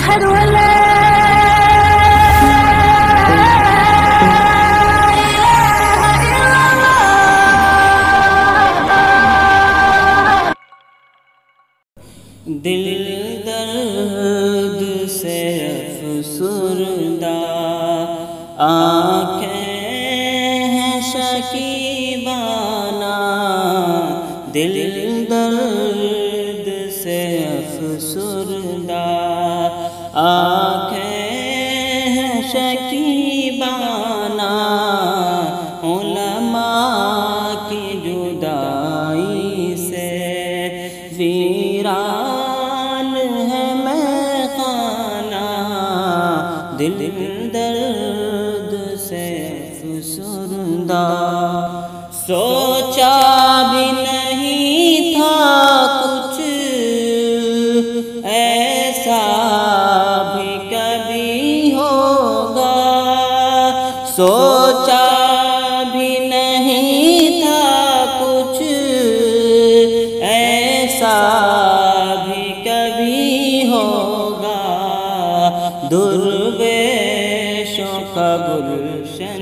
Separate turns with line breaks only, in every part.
أشهد أن لا
دل درد سے افسردہ آنکھیں ہیں شکیبانہ، دل درد سے افسردہ آنکھیں ہیں شکیبانہ، علماء کی جدائی سے ویران ہے میخانہ، دل درد سے افسردہ۔ سوچا بھی نہیں تھا کچھ ایسا بھی کبھی ہوگا، سوچا بھی نہیں تھا کچھ ایسا بھی کبھی ہوگا، درویشوں کا گلشن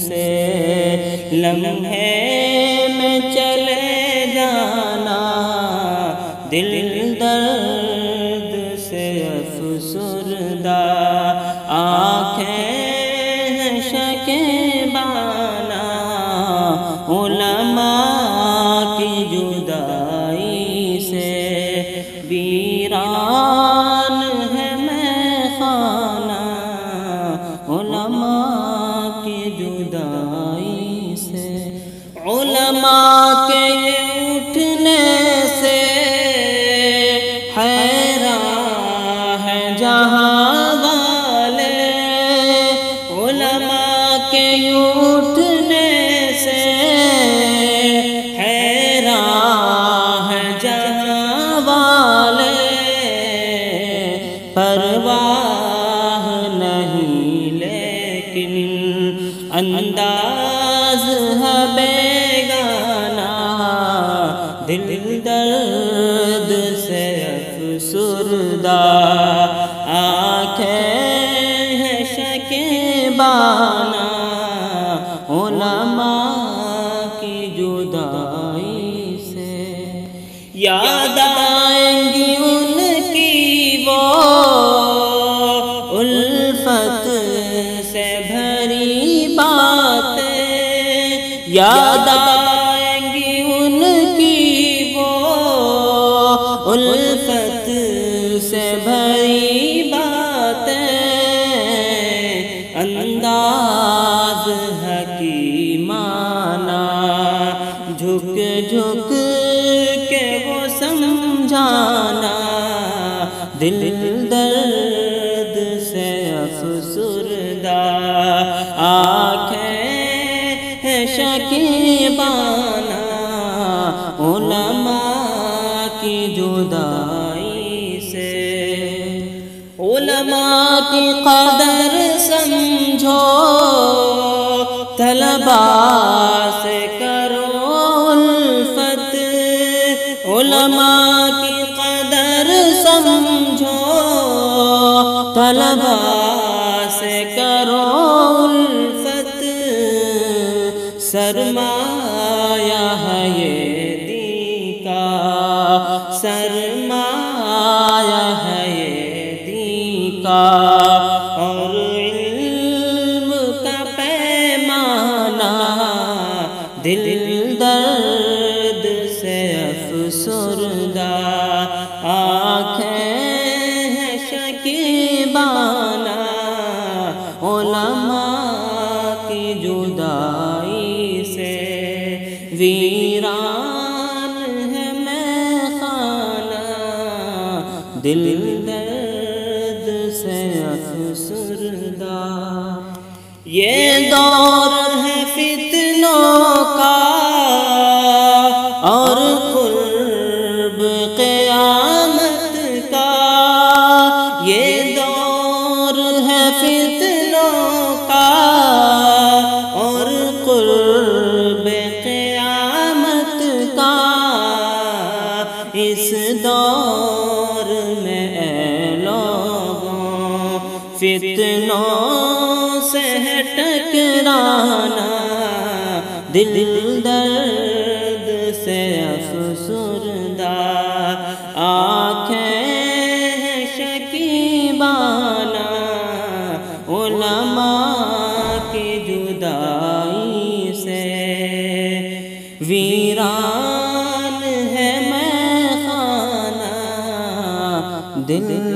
سے لمحے میں چلے جانا، دل درد سے افسردہ آنکھیں ہیں شکیبانہ، علماء کی جدائی سے ویران ہے میخانہ، علماء کی جدائی سے۔ علماء کے اٹھنے سے حیران ہے جہاں والے، علماء کے اٹھنے سے حیران ہے جہاں والے، پرواہ نہیں لیکن انداز ہے بیگانہ، دل درد سے افسردہ آنکھیں ہیں شکیبانہ، علماء کی جدائی سے۔ یاد آئیں گی ان کی وہ الفت سے بھری باتیں، یاد آئیں گی ان کی وہ الفت سے بھری باتیں، انداز حکیمانہ جھک جھک کے وہ سمجھانا، دل درد سے افسردہ آنکھیں ہیں شکیبانہ، علماء کی جدائی سے۔ علماء کی قدر سمجھو، طلباء سے کرو الفت، علماء کی قدر سمجھو، طلباء سے کرو الفت، سرمایہ ہے یہ دین کا، سرمایہ ہے یہ دین کا، اور علم کا پیمانہ، دل درد سے افسردہ آنکھیں ہیں شکیبانہ، علماء کی جدائی سے ویران ہے میخانہ، دل درد سے افسردہ۔ یہ دور ہے فتنوں کا اور قرب قیامت کا، یہ دور ہے فتنوں کا اور قرب قیامت کا، اس دور میں اے لوگوں فتنوں سے ہے ٹکرانا، دل درد سے افسردہ، آنکھیں ہیں شکیبانہ، علماء کی جدائی سے، ویران ہے میں خانہ، دل